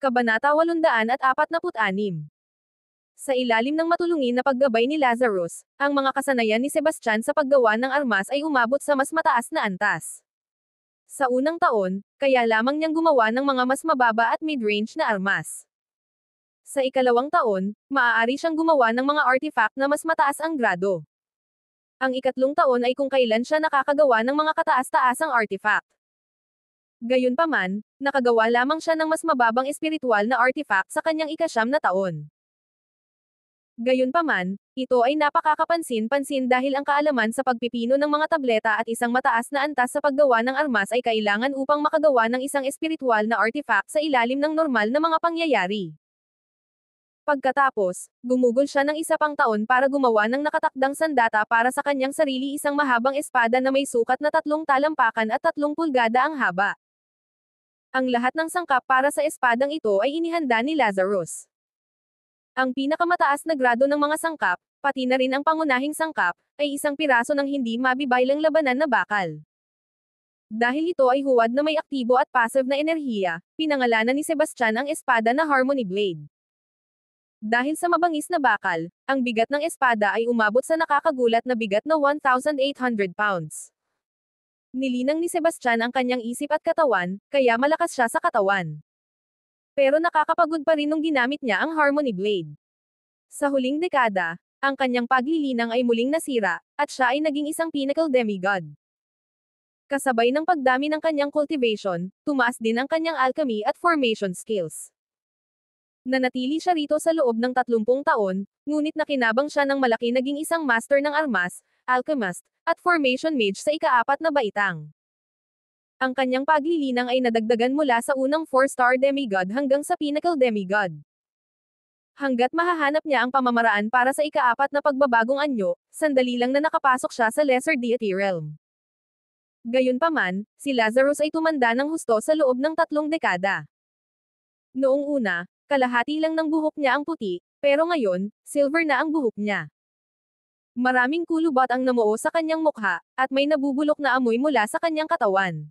Kabanata 846. Sa ilalim ng matulungin na paggabay ni Lazarus, ang mga kasanayan ni Sebastian sa paggawa ng armas ay umabot sa mas mataas na antas. Sa unang taon, kaya lamang niyang gumawa ng mga mas mababa at mid-range na armas. Sa ikalawang taon, maaari siyang gumawa ng mga artifact na mas mataas ang grado. Ang ikatlong taon ay kung kailan siya nakakagawa ng mga kataas-taasang artifact. Gayunpaman, nakagawa lamang siya ng mas mababang espiritual na artifact sa kanyang ika-9 na taon. Gayunpaman, ito ay napakakapansin-pansin dahil ang kaalaman sa pagpipino ng mga tableta at isang mataas na antas sa paggawa ng armas ay kailangan upang makagawa ng isang espiritual na artifact sa ilalim ng normal na mga pangyayari. Pagkatapos, gumugol siya ng isa pang taon para gumawa ng nakatakdang sandata para sa kanyang sarili, isang mahabang espada na may sukat na 3 talampakan at 3 pulgada ang haba. Ang lahat ng sangkap para sa espadang ito ay inihanda ni Lazarus. Ang pinakamataas na grado ng mga sangkap, pati na rin ang pangunahing sangkap, ay isang piraso ng hindi mabibaylang labanan na bakal. Dahil ito ay huwad na may aktibo at passive na enerhiya, pinangalanan ni Sebastian ang espada na Harmony Blade. Dahil sa mabangis na bakal, ang bigat ng espada ay umabot sa nakakagulat na bigat na 1,800 pounds. Nilinang ni Sebastian ang kanyang isip at katawan, kaya malakas siya sa katawan. Pero nakakapagod pa rin nung ginamit niya ang Harmony Blade. Sa huling dekada, ang kanyang paglilinang ay muling nasira, at siya ay naging isang pinnacle demigod. Kasabay ng pagdami ng kanyang cultivation, tumaas din ang kanyang alchemy at formation skills. Nanatili siya rito sa loob ng 30 taon, ngunit nakinabang siya ng malaki, naging isang master ng armas, alchemist, at formation mage sa ika-4 na baitang. Ang kanyang paglilinang ay nadagdagan mula sa unang 4-star demigod hanggang sa pinnacle demigod. Hanggat mahahanap niya ang pamamaraan para sa ika-4 na pagbabagong anyo, sandali lang na nakapasok siya sa lesser deity realm. Gayunpaman, si Lazarus ay tumanda ng husto sa loob ng 3 dekada. Noong una, kalahati lang ng buhok niya ang puti, pero ngayon, silver na ang buhok niya. Maraming kulubot ang namuo sa kanyang mukha, at may nabubulok na amoy mula sa kanyang katawan.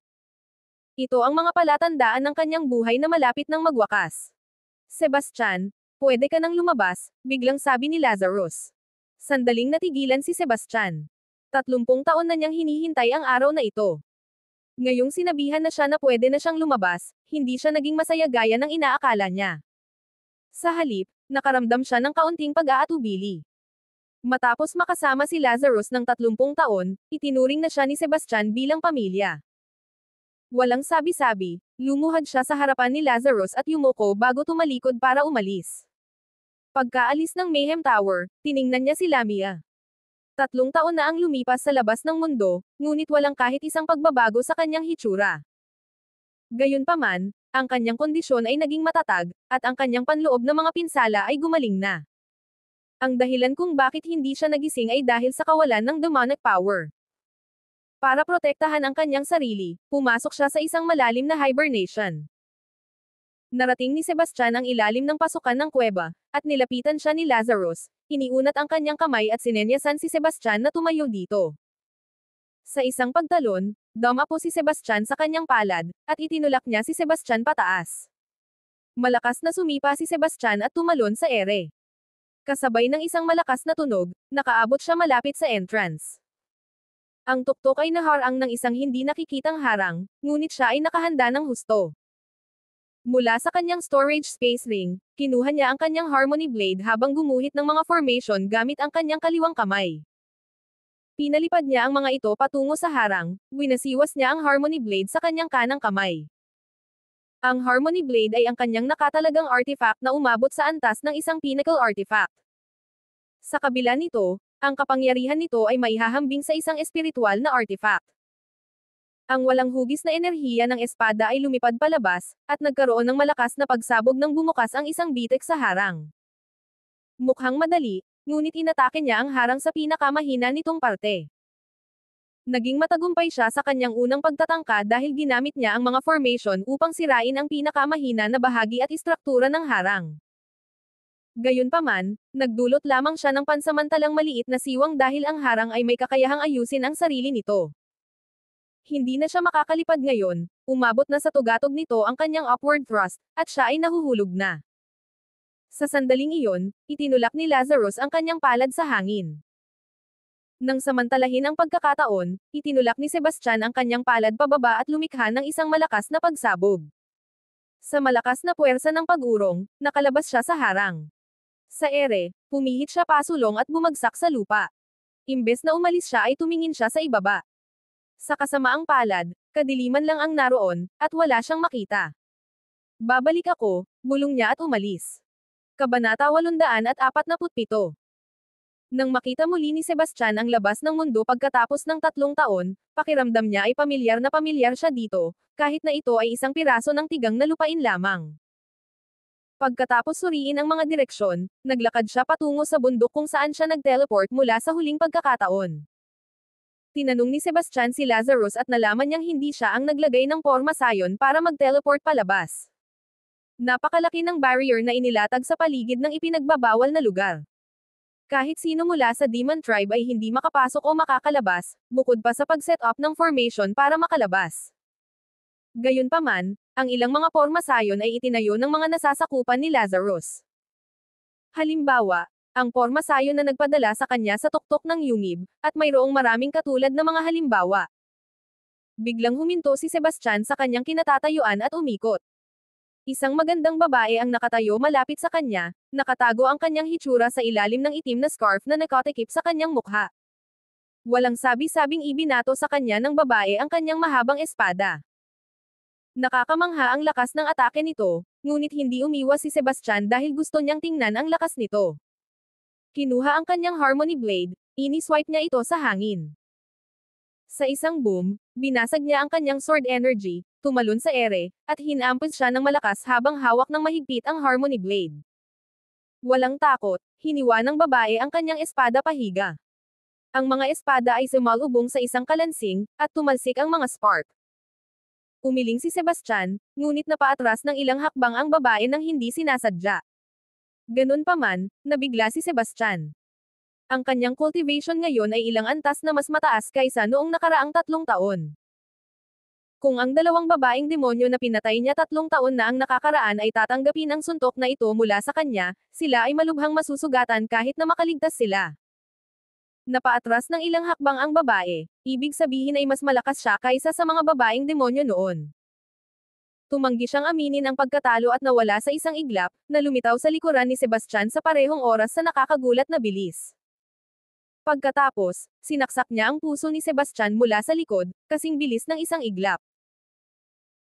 Ito ang mga palatandaan ng kanyang buhay na malapit ng magwakas. Sebastian, pwede ka nang lumabas, biglang sabi ni Lazarus. Sandaling natigilan si Sebastian. 30 taon na niyang hinihintay ang araw na ito. Ngayong sinabihan na siya na pwede na siyang lumabas, hindi siya naging masaya gaya ng inaakala niya. Sa halip, nakaramdam siya ng kaunting pag-aatubili. Matapos makasama si Lazarus ng 30 taon, itinuring na siya ni Sebastian bilang pamilya. Walang sabi-sabi, lumuhad siya sa harapan ni Lazarus at yumuko bago tumalikod para umalis. Pagkaalis ng Mayhem Tower, tiningnan niya si Lamia. 3 taon na ang lumipas sa labas ng mundo, ngunit walang kahit isang pagbabago sa kanyang hitsura. Gayunpaman, ang kanyang kondisyon ay naging matatag, at ang kanyang panloob na mga pinsala ay gumaling na. Ang dahilan kung bakit hindi siya nagising ay dahil sa kawalan ng demonic power. Para protektahan ang kanyang sarili, pumasok siya sa isang malalim na hibernation. Narating ni Sebastian ang ilalim ng pasukan ng kuweba, at nilapitan siya ni Lazarus, iniunat ang kanyang kamay at sinenyasan si Sebastian na tumayo dito. Sa isang pagtalon, dumapo si Sebastian sa kanyang palad, at itinulak niya si Sebastian pataas. Malakas na sumipa si Sebastian at tumalon sa ere. Kasabay ng isang malakas na tunog, nakaabot siya malapit sa entrance. Ang tuktok ay naharang ng isang hindi nakikitang harang, ngunit siya ay nakahanda ng husto. Mula sa kanyang storage space ring, kinuha niya ang kanyang Harmony Blade habang gumuhit ng mga formation gamit ang kanyang kaliwang kamay. Pinalipad niya ang mga ito patungo sa harang, winasiwas niya ang Harmony Blade sa kanyang kanang kamay. Ang Harmony Blade ay ang kanyang nakatalagang artifact na umabot sa antas ng isang pinnacle artifact. Sa kabila nito, ang kapangyarihan nito ay maihahambing sa isang espiritual na artifact. Ang walang hugis na enerhiya ng espada ay lumipad palabas, at nagkaroon ng malakas na pagsabog nang bumukas ang isang bitek sa harang. Mukhang madali, ngunit inatake niya ang harang sa pinakamahina nitong parte. Naging matagumpay siya sa kanyang unang pagtatangka dahil ginamit niya ang mga formation upang sirain ang pinakamahina na bahagi at istruktura ng harang. Gayunpaman, nagdulot lamang siya ng pansamantalang maliit na siwang dahil ang harang ay may kakayahang ayusin ang sarili nito. Hindi na siya makakalipad ngayon, umabot na sa tugatog nito ang kanyang upward thrust, at siya ay nahuhulog na. Sa sandaling iyon, itinulak ni Lazarus ang kanyang palad sa hangin. Nang samantalahin ang pagkakataon, itinulak ni Sebastian ang kanyang palad pababa at lumikha ng isang malakas na pagsabog. Sa malakas na puwersa ng pag-urong, nakalabas siya sa harang. Sa ere, pumihit siya pasulong at bumagsak sa lupa. Imbes na umalis siya ay tumingin siya sa ibaba. Sa kasamaang palad, kadiliman lang ang naroon, at wala siyang makita. Babalik ako, bulong niya at umalis. Kabanata 847. Nang makita muli ni Sebastian ang labas ng mundo pagkatapos ng 3 taon, pakiramdam niya ay pamilyar na pamilyar siya dito, kahit na ito ay isang piraso ng tigang na lupain lamang. Pagkatapos suriin ang mga direksyon, naglakad siya patungo sa bundok kung saan siya nag-teleport mula sa huling pagkakataon. Tinanong ni Sebastian si Lazarus at nalaman niyang hindi siya ang naglagay ng porma sayon para mag-teleport palabas. Napakalaki ng barrier na inilatag sa paligid ng ipinagbabawal na lugar. Kahit sino mula sa Demon Tribe ay hindi makapasok o makakalabas, bukod pa sa pag-set up ng formation para makalabas. Gayunpaman, ang ilang mga porma sayon ay itinayo ng mga nasasakupan ni Lazarus. Halimbawa, ang porma sayon na nagpadala sa kanya sa tuktok ng Yumib, at mayroong maraming katulad na mga halimbawa. Biglang huminto si Sebastian sa kanyang kinatatayuan at umikot. Isang magandang babae ang nakatayo malapit sa kanya, nakatago ang kanyang hitsura sa ilalim ng itim na scarf na nakatikip sa kanyang mukha. Walang sabi-sabing ibinato sa kanya ng babae ang kanyang mahabang espada. Nakakamangha ang lakas ng atake nito, ngunit hindi umiwas si Sebastian dahil gusto niyang tingnan ang lakas nito. Kinuha ang kanyang Harmony Blade, ini-swipe niya ito sa hangin. Sa isang boom, binasag niya ang kanyang sword energy, tumalon sa ere, at hinampos siya ng malakas habang hawak ng mahigpit ang Harmony Blade. Walang takot, hiniwa ng babae ang kanyang espada pahiga. Ang mga espada ay sumalubong sa isang kalansing, at tumalsik ang mga spark. Umiling si Sebastian, ngunit napaatras ng ilang hakbang ang babae nang hindi sinasadya. Ganunpaman, nabigla si Sebastian. Ang kanyang cultivation ngayon ay ilang antas na mas mataas kaysa noong nakaraang 3 taon. Kung ang dalawang babaeng demonyo na pinatay niya 3 taon na ang nakakaraan ay tatanggapin ang suntok na ito mula sa kanya, sila ay malubhang masusugatan kahit na makaligtas sila. Napaatras ng ilang hakbang ang babae, ibig sabihin ay mas malakas siya kaysa sa mga babaeng demonyo noon. Tumanggi siyang aminin ang pagkatalo at nawala sa isang iglap, na lumitaw sa likuran ni Sebastian sa parehong oras sa nakakagulat na bilis. Pagkatapos, sinaksak niya ang puso ni Sebastian mula sa likod, kasing bilis ng isang iglap.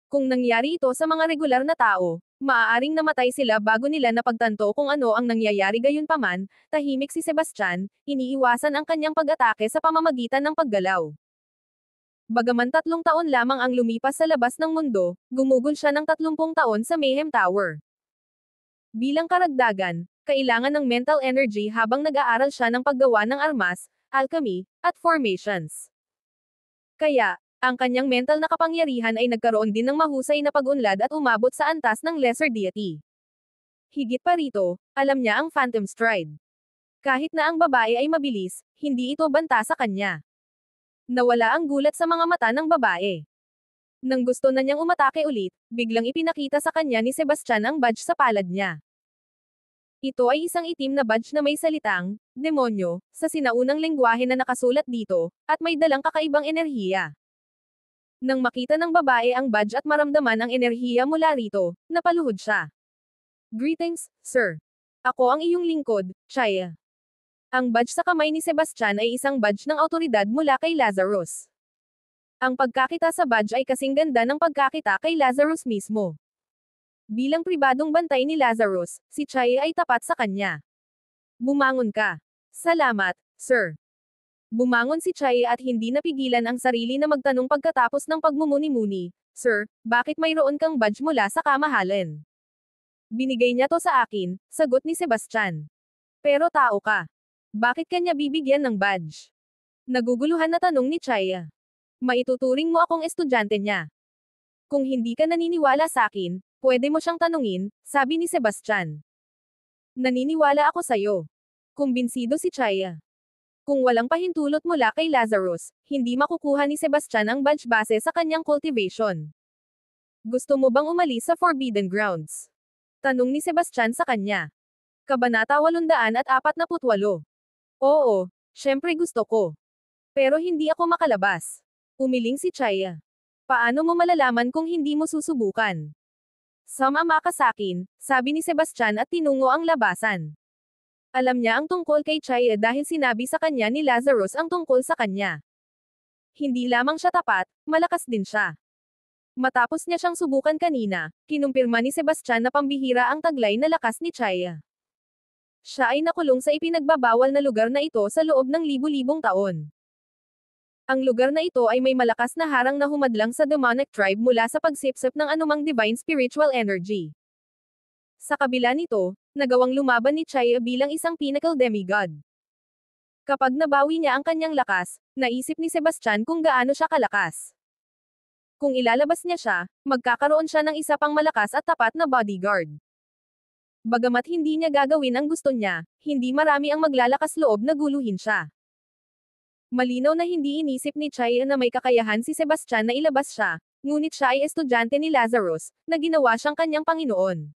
Kung nangyari ito sa mga regular na tao, maaaring namatay sila bago nila napagtanto kung ano ang nangyayari. Gayunpaman, tahimik si Sebastian, iniiwasan ang kanyang pag-atake sa pamamagitan ng paggalaw. Bagaman 3 taon lamang ang lumipas sa labas ng mundo, gumugol siya ng 30 taon sa Mayhem Tower. Bilang karagdagan, kailangan ng mental energy habang nag-aaral siya ng paggawa ng armas, alchemy, at formations. Kaya, ang kanyang mental na kapangyarihan ay nagkaroon din ng mahusay na pag-unlad at umabot sa antas ng lesser deity. Higit pa rito, alam niya ang Phantom Stride. Kahit na ang babae ay mabilis, hindi ito banta sa kanya. Nawala ang gulat sa mga mata ng babae. Nang gusto na niyang umatake ulit, biglang ipinakita sa kanya ni Sebastian ang badge sa palad niya. Ito ay isang itim na badge na may salitang, demonyo, sa sinaunang lengguwahe na nakasulat dito, at may dalang kakaibang enerhiya. Nang makita ng babae ang badge at maramdaman ang enerhiya mula rito, napaluhod siya. Greetings, sir. Ako ang iyong lingkod, Chaya. Ang badge sa kamay ni Sebastian ay isang badge ng autoridad mula kay Lazarus. Ang pagkakita sa badge ay kasing ganda ng pagkakita kay Lazarus mismo. Bilang pribadong bantay ni Lazarus, si Chaya ay tapat sa kanya. Bumangon ka. Salamat, sir. Bumangon si Chaya at hindi napigilan ang sarili na magtanong pagkatapos ng pagmumuni-muni, Sir, bakit mayroon kang badge mula sa kamahalan? Binigay niya to sa akin, sagot ni Sebastian. Pero tao ka. Bakit kanya bibigyan ng badge? Naguguluhan na tanong ni Chaya. Maituturing mo akong estudyante niya. Kung hindi ka naniniwala sa akin, pwede mo siyang tanungin, sabi ni Sebastian. Naniniwala ako sa'yo. Kumbinsido si Chaya. Kung walang pahintulot mula kay Lazarus, hindi makukuha ni Sebastian ang badge base sa kanyang cultivation. Gusto mo bang umalis sa Forbidden Grounds? Tanong ni Sebastian sa kanya. Kabanata 848. Oo, syempre gusto ko. Pero hindi ako makalabas. Umiling si Chaya. Paano mo malalaman kung hindi mo susubukan? Sumama ka sakin, sabi ni Sebastian at tinungo ang labasan. Alam niya ang tungkol kay Chaya dahil sinabi sa kanya ni Lazarus ang tungkol sa kanya. Hindi lamang siya tapat, malakas din siya. Matapos niya siyang subukan kanina, kinumpirma ni Sebastian na pambihira ang taglay na lakas ni Chaya. Siya ay nakulong sa ipinagbabawal na lugar na ito sa loob ng libu-libong taon. Ang lugar na ito ay may malakas na harang na humadlang sa demonic tribe mula sa pagsipsip ng anumang divine spiritual energy. Sa kabila nito, nagawang lumaban ni Chaya bilang isang pinnacle demigod. Kapag nabawi niya ang kanyang lakas, naisip ni Sebastian kung gaano siya kalakas. Kung ilalabas niya siya, magkakaroon siya ng isa pang malakas at tapat na bodyguard. Bagamat hindi niya gagawin ang gusto niya, hindi marami ang maglalakas loob na guluhin siya. Malinaw na hindi inisip ni Chaya na may kakayahan si Sebastian na ilabas siya, ngunit siya ay estudyante ni Lazarus, na ginawa siyang kanyang Panginoon.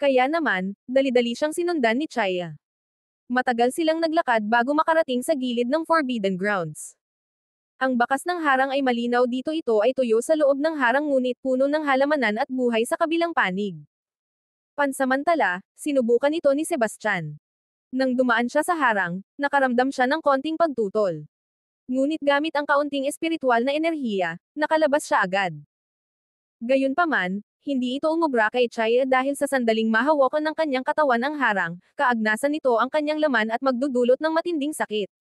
Kaya naman, dali-dali siyang sinundan ni Chaya. Matagal silang naglakad bago makarating sa gilid ng Forbidden Grounds. Ang bakas ng harang ay malinaw dito, ito ay tuyo sa loob ng harang ngunit puno ng halamanan at buhay sa kabilang panig. Pansamantala, sinubukan ito ni Sebastian. Nang dumaan siya sa harang, nakaramdam siya ng konting pagtutol. Ngunit gamit ang kaunting espiritual na enerhiya, nakalabas siya agad. Gayunpaman, hindi ito umubra kay Chaya dahil sa sandaling mahawakan ng kanyang katawan ang harang, kaagnasan nito ang kanyang laman at magdudulot ng matinding sakit.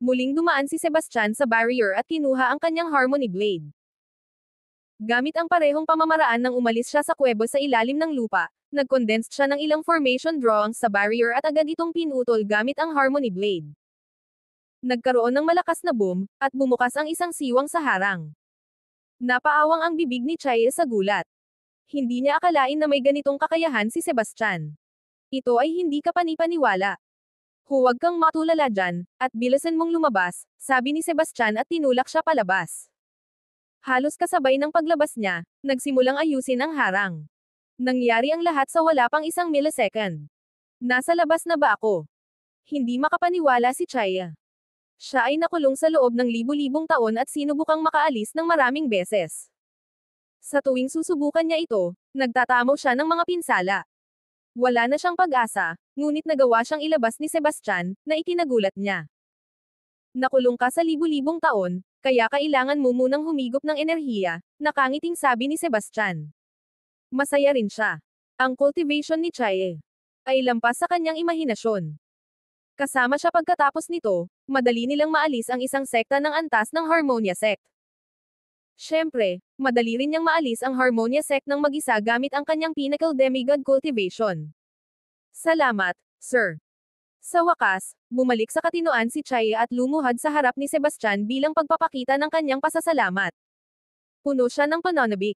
Muling dumaan si Sebastian sa barrier at kinuha ang kanyang Harmony Blade. Gamit ang parehong pamamaraan nang umalis siya sa kuwebo sa ilalim ng lupa, nag-condensed siya ng ilang formation drawings sa barrier at agad itong pinutol gamit ang Harmony Blade. Nagkaroon ng malakas na boom, at bumukas ang isang siwang sa harang. Napaawang ang bibig ni Chaya sa gulat. Hindi niya akalain na may ganitong kakayahan si Sebastian. Ito ay hindi kapani-paniwala. Huwag kang matulala dyan, at bilisan mong lumabas, sabi ni Sebastian at tinulak siya palabas. Halos kasabay ng paglabas niya, nagsimulang ayusin ang harang. Nangyari ang lahat sa wala pang isang millisecond. Nasa labas na ba ako? Hindi makapaniwala si Chaya. Siya ay nakulong sa loob ng libu-libong taon at sinubukang makaalis ng maraming beses. Sa tuwing susubukan niya ito, nagtatamo siya ng mga pinsala. Wala na siyang pag-asa, ngunit nagawa siyang ilabas ni Sebastian, na ikinagulat niya. Nakulong ka sa libu-libong taon, kaya kailangan mo munang humigop ng enerhiya, nakangiting sabi ni Sebastian. Masaya rin siya. Ang cultivation ni Chaya ay lampas sa kanyang imahinasyon. Kasama siya pagkatapos nito, madali nilang maalis ang isang sekta ng antas ng Harmonia Sect. Siyempre, madali rin niyang maalis ang Harmonia Sect ng mag-isa gamit ang kanyang pinnacle demigod cultivation. Salamat, sir. Sa wakas, bumalik sa katinoan si Chaya at lumuhad sa harap ni Sebastian bilang pagpapakita ng kanyang pasasalamat. Puno siya ng pananabik.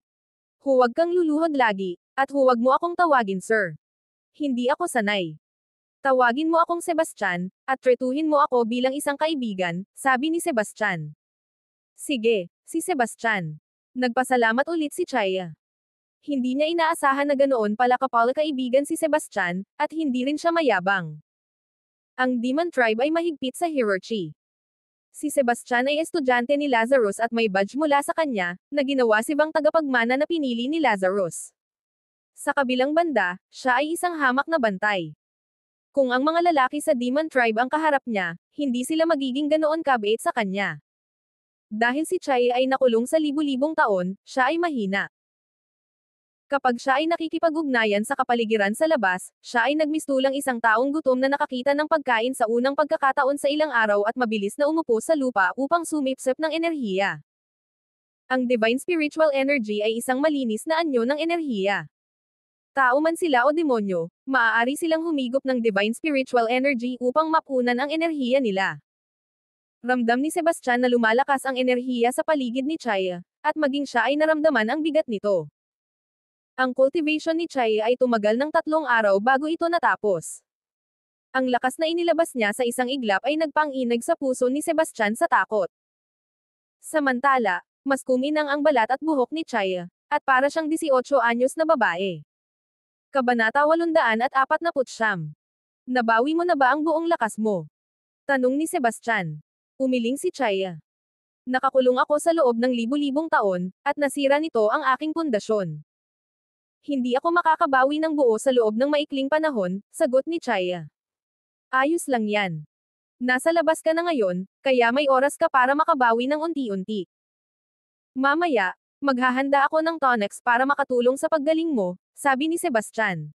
Huwag kang luluhod lagi, at huwag mo akong tawagin sir. Hindi ako sanay. Tawagin mo akong Sebastian, at tretuhin mo ako bilang isang kaibigan, sabi ni Sebastian. Sige, si Sebastian. Nagpasalamat ulit si Chaya. Hindi niya inaasahan na ganoon pala kapal kaibigan si Sebastian, at hindi rin siya mayabang. Ang Demon Tribe ay mahigpit sa hierarchy. Si Sebastian ay estudyante ni Lazarus at may badge mula sa kanya, na ginawa siyang tagapagmana na pinili ni Lazarus. Sa kabilang banda, siya ay isang hamak na bantay. Kung ang mga lalaki sa Demon Tribe ang kaharap niya, hindi sila magiging ganoon kabait sa kanya. Dahil si Chaya ay nakulong sa libu-libong taon, siya ay mahina. Kapag siya ay nakikipag-ugnayan sa kapaligiran sa labas, siya ay nagmistulang isang taong gutom na nakakita ng pagkain sa unang pagkakataon sa ilang araw at mabilis na umupo sa lupa upang sumipsip ng enerhiya. Ang Divine Spiritual Energy ay isang malinis na anyo ng enerhiya. Tao man sila o demonyo, maaari silang humigop ng Divine Spiritual Energy upang mapunan ang enerhiya nila. Ramdam ni Sebastian na lumalakas ang enerhiya sa paligid ni Chaya, at maging siya ay naramdaman ang bigat nito. Ang cultivation ni Chaya ay tumagal ng 3 araw bago ito natapos. Ang lakas na inilabas niya sa isang iglap ay nagpang-inag sa puso ni Sebastian sa takot. Samantala, mas kuminang ang balat at buhok ni Chaya, at para siyang 18 anyos na babae. Kabanata 849. Nabawi mo na ba ang buong lakas mo? Tanong ni Sebastian. Umiling si Chaya. Nakakulong ako sa loob ng libu-libong taon, at nasira nito ang aking pundasyon. Hindi ako makakabawi ng buo sa loob ng maikling panahon, sagot ni Chaya. Ayos lang yan. Nasa labas ka na ngayon, kaya may oras ka para makabawi ng unti-unti. Mamaya, maghahanda ako ng tonics para makatulong sa paggaling mo, sabi ni Sebastian.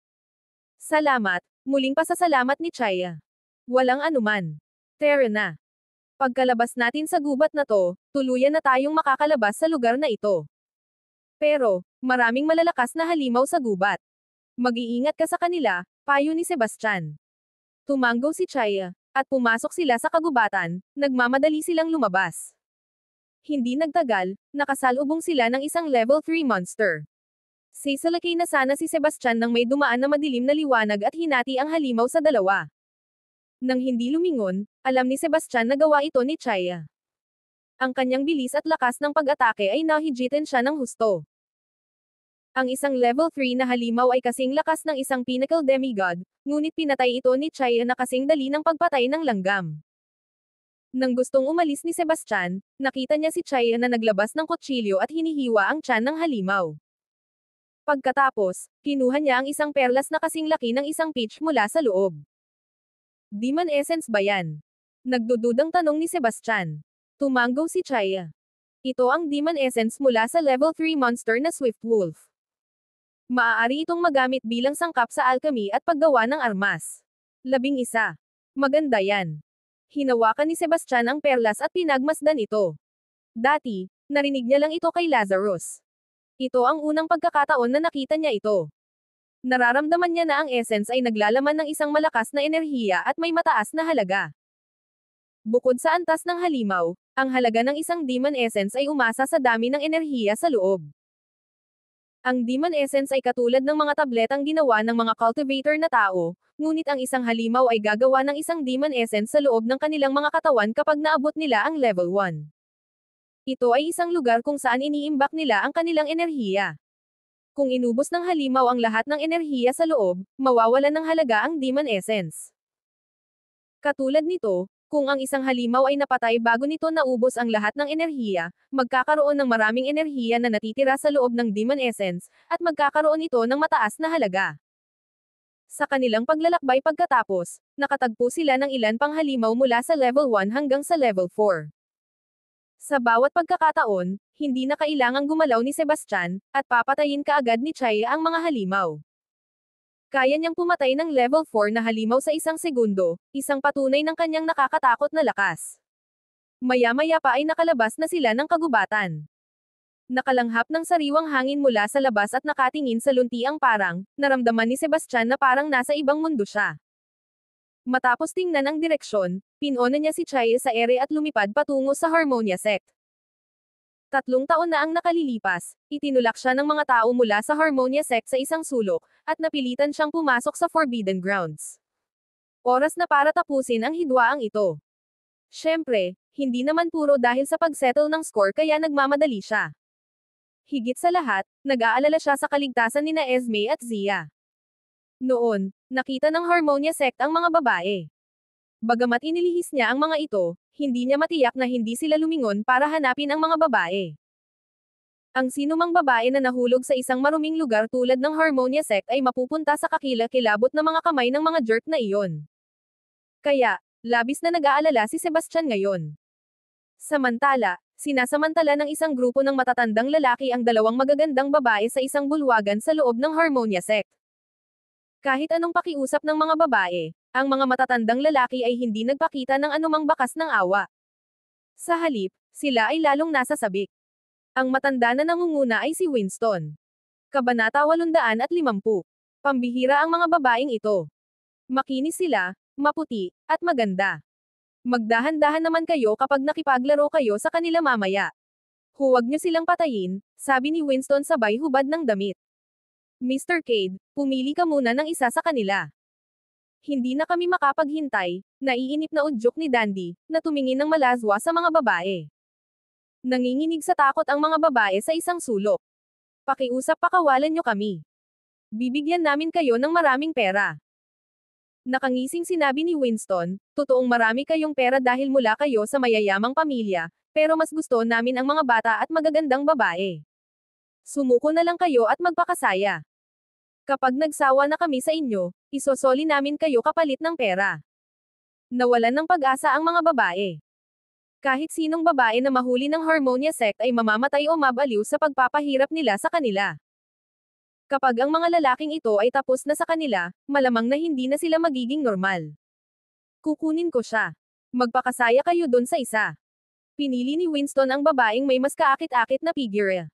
Salamat, muling pasasalamat ni Chaya. Walang anuman. Tara na. Pagkalabas natin sa gubat na to, tuluyan na tayong makakalabas sa lugar na ito. Pero, maraming malalakas na halimaw sa gubat. Mag-iingat ka sa kanila, payo ni Sebastian. Tumanggo si Chaya, at pumasok sila sa kagubatan, nagmamadali silang lumabas. Hindi nagtagal, nakasalubong sila ng isang level 3 monster. Sisalakay na sana si Sebastian nang may dumaan na madilim na liwanag at hinati ang halimaw sa dalawa. Nang hindi lumingon, alam ni Sebastian na gawa ito ni Chaya. Ang kanyang bilis at lakas ng pag-atake ay nahijitin siya ng husto. Ang isang level 3 na halimaw ay kasing lakas ng isang pinnacle demigod, ngunit pinatay ito ni Chaya na kasing dali ng pagpatay ng langgam. Nang gustong umalis ni Sebastian, nakita niya si Chaya na naglabas ng kutsilyo at hinihiwa ang tiyan ng halimaw. Pagkatapos, kinuha niya ang isang perlas na kasing laki ng isang peach mula sa loob. Demon essence ba yan? Nagdududang tanong ni Sebastian. Tumanggo si Chaya. Ito ang demon essence mula sa level 3 monster na Swift Wolf. Maaari itong magamit bilang sangkap sa alchemy at paggawa ng armas. 11. Maganda yan. Hinawakan ni Sebastian ang perlas at pinagmasdan ito. Dati, narinig niya lang ito kay Lazarus. Ito ang unang pagkakataon na nakita niya ito. Nararamdaman niya na ang essence ay naglalaman ng isang malakas na enerhiya at may mataas na halaga. Bukod sa antas ng halimaw, ang halaga ng isang demon essence ay umasa sa dami ng enerhiya sa loob. Ang demon essence ay katulad ng mga tabletang ginawa ng mga cultivator na tao, ngunit ang isang halimaw ay gagawa ng isang demon essence sa loob ng kanilang mga katawan kapag naabot nila ang level 1. Ito ay isang lugar kung saan iniimbak nila ang kanilang enerhiya. Kung inubos ng halimaw ang lahat ng enerhiya sa loob, mawawalan ng halaga ang demon essence. Katulad nito, kung ang isang halimaw ay napatay bago nito naubos ang lahat ng enerhiya, magkakaroon ng maraming enerhiya na natitira sa loob ng demon essence, at magkakaroon ito ng mataas na halaga. Sa kanilang paglalakbay pagkatapos, nakatagpo sila ng ilan pang halimaw mula sa level 1 hanggang sa level 4. Sa bawat pagkakataon, hindi na kailangang gumalaw ni Sebastian, at papatayin kaagad ni Chaya ang mga halimaw. Kaya niyang pumatay ng level 4 na halimaw sa isang segundo, isang patunay ng kanyang nakakatakot na lakas. Maya-maya pa ay nakalabas na sila ng kagubatan. Nakalanghap ng sariwang hangin mula sa labas at nakatingin sa luntiang parang, naramdaman ni Sebastian na parang nasa ibang mundo siya. Matapos tingnan ang direksyon, pinuna niya si Chaya sa ere at lumipad patungo sa Harmonia Sect. 3 taon na ang nakalilipas, itinulak siya ng mga tao mula sa Harmonia Sect sa isang sulok, at napilitan siyang pumasok sa Forbidden Grounds. Oras na para tapusin ang hidwaang ito. Siyempre, hindi naman puro dahil sa pagsettle ng score kaya nagmamadali siya. Higit sa lahat, nag-aalala siya sa kaligtasan nina Esme at Zia. Noon, nakita ng Harmonia Sect ang mga babae. Bagamat inilihis niya ang mga ito, hindi niya matiyak na hindi sila lumingon para hanapin ang mga babae. Ang sinumang babae na nahulog sa isang maruming lugar tulad ng Harmonia Sect ay mapupunta sa kakilakilabot na mga kamay ng mga jerk na iyon. Kaya, labis na nag-aalala si Sebastian ngayon. Samantala, sinasamantala ng isang grupo ng matatandang lalaki ang dalawang magagandang babae sa isang bulwagan sa loob ng Harmonia Sect. Kahit anong pakiusap ng mga babae, ang mga matatandang lalaki ay hindi nagpakita ng anumang bakas ng awa. Sa halip, sila ay lalong nasa sabik. Ang matanda na nangunguna ay si Winston. Kabanata 850. Pambihira ang mga babaeng ito. Makinis sila, maputi, at maganda. Magdahan-dahan naman kayo kapag nakipaglaro kayo sa kanila mamaya. Huwag niyo silang patayin, sabi ni Winston sabay hubad ng damit. Mr. Cade, pumili ka muna ng isa sa kanila. Hindi na kami makapaghintay, naiinip na udyok ni Dandy, na tumingin ng malazwa sa mga babae. Nanginginig sa takot ang mga babae sa isang sulok. Pakiusap pakawalan nyo kami. Bibigyan namin kayo ng maraming pera. Nakangising sinabi ni Winston, totoong marami kayong pera dahil mula kayo sa mayayamang pamilya, pero mas gusto namin ang mga bata at magagandang babae. Sumuko na lang kayo at magpakasaya. Kapag nagsawa na kami sa inyo, isosoli namin kayo kapalit ng pera. Nawalan ng pag-asa ang mga babae. Kahit sinong babae na mahuli ng Harmonia sect ay mamamatay o mabaliw sa pagpapahirap nila sa kanila. Kapag ang mga lalaking ito ay tapos na sa kanila, malamang na hindi na sila magiging normal. Kukunin ko siya. Magpakasaya kayo dun sa isa. Pinili ni Winston ang babaeng may mas kaakit-akit na figure.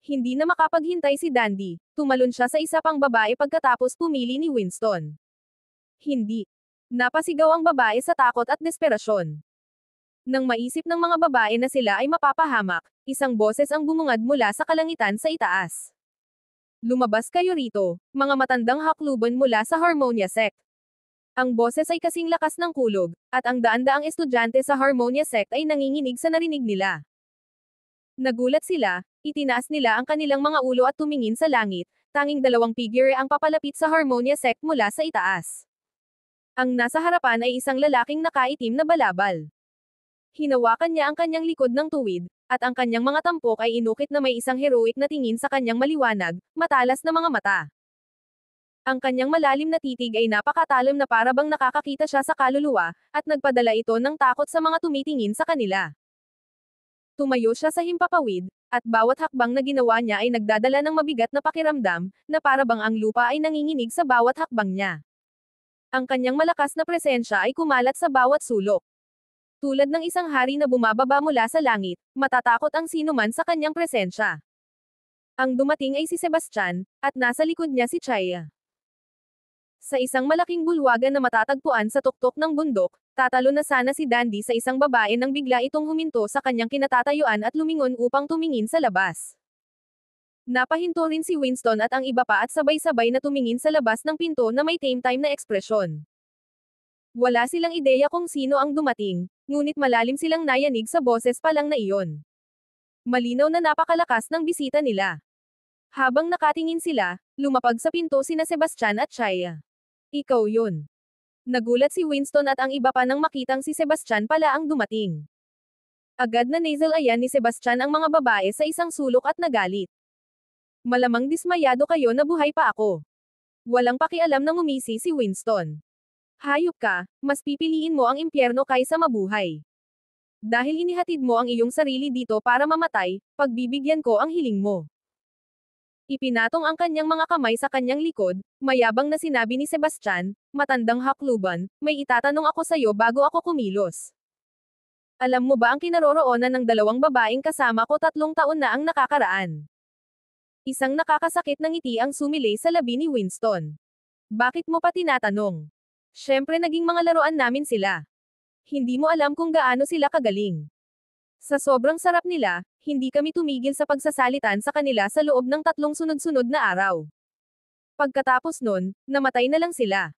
Hindi na makapaghintay si Dandy, tumalon siya sa isa pang babae pagkatapos pumili ni Winston. Hindi. Napasigaw ang babae sa takot at desperasyon. Nang maisip ng mga babae na sila ay mapapahamak, isang boses ang bumungad mula sa kalangitan sa itaas. Lumabas kayo rito, mga matandang hakluban mula sa Harmonia sect. Ang boses ay kasing lakas ng kulog, at ang daan-daang estudyante sa Harmonia sect ay nanginginig sa narinig nila. Nagulat sila, itinaas nila ang kanilang mga ulo at tumingin sa langit, tanging dalawang figure ang papalapit sa Harmonia sect mula sa itaas. Ang nasa harapan ay isang lalaking nakaitim na balabal. Hinawakan niya ang kanyang likod ng tuwid, at ang kanyang mga tampok ay inukit na may isang heroic na tingin sa kanyang maliwanag, matalas na mga mata. Ang kanyang malalim na titig ay napakatalim na parabang nakakakita siya sa kaluluwa, at nagpadala ito ng takot sa mga tumitingin sa kanila. Tumayo siya sa himpapawid, at bawat hakbang na ginawa niya ay nagdadala ng mabigat na pakiramdam, na parabang ang lupa ay nanginginig sa bawat hakbang niya. Ang kanyang malakas na presensya ay kumalat sa bawat sulok. Tulad ng isang hari na bumababa mula sa langit, matatakot ang sinuman sa kanyang presensya. Ang dumating ay si Sebastian, at nasa likod niya si Chaya. Sa isang malaking bulwagan na matatagpuan sa tuktok ng bundok, tatalo na sana si Dandy sa isang babae nang bigla itong huminto sa kanyang kinatatayuan at lumingon upang tumingin sa labas. Napahinto rin si Winston at ang iba pa at sabay-sabay na tumingin sa labas ng pinto na may time-time na ekspresyon. Wala silang ideya kung sino ang dumating, ngunit malalim silang nayanig sa boses pa lang na iyon. Malinaw na napakalakas ng bisita nila. Habang nakatingin sila, lumapag sa pinto sina Sebastian at Chaya. Ikaw yun. Nagulat si Winston at ang iba pa nang makitang si Sebastian pala ang dumating. Agad na nasal-ayan ni Sebastian ang mga babae sa isang sulok at nagalit. Malamang dismayado kayo na buhay pa ako. Walang pakialam nang umisi si Winston. Hayop ka, mas pipiliin mo ang impyerno kaysa mabuhay. Dahil inihatid mo ang iyong sarili dito para mamatay, pagbibigyan ko ang hiling mo. Ipinatong ang kanyang mga kamay sa kanyang likod, mayabang na sinabi ni Sebastian, matandang hakluban, may itatanong ako sa iyo bago ako kumilos. Alam mo ba ang kinaroroonan ng dalawang babaeng kasama ko 3 taon na ang nakakaraan? Isang nakakasakit na ngiti ang sumilay sa labi ni Winston. Bakit mo pa tinatanong? Siyempre naging mga laruan namin sila. Hindi mo alam kung gaano sila kagaling. Sa sobrang sarap nila, hindi kami tumigil sa pagsasalitan sa kanila sa loob ng 3 sunod-sunod na araw. Pagkatapos nun, namatay na lang sila.